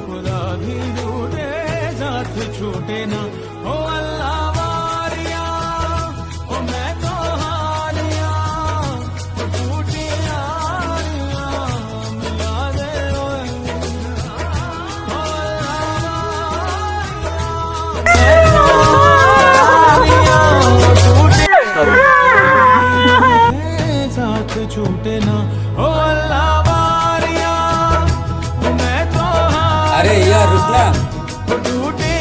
खुदा भी रूठे साथ छूटे ना हो अल्लाह वारिया हो मैं तो हारिया हो टूटी यारियां मिला दे ओए हो साथ छूटे ना हो अल्लाह वारिया मैं तो अरे यार रुक ना। हो टूटे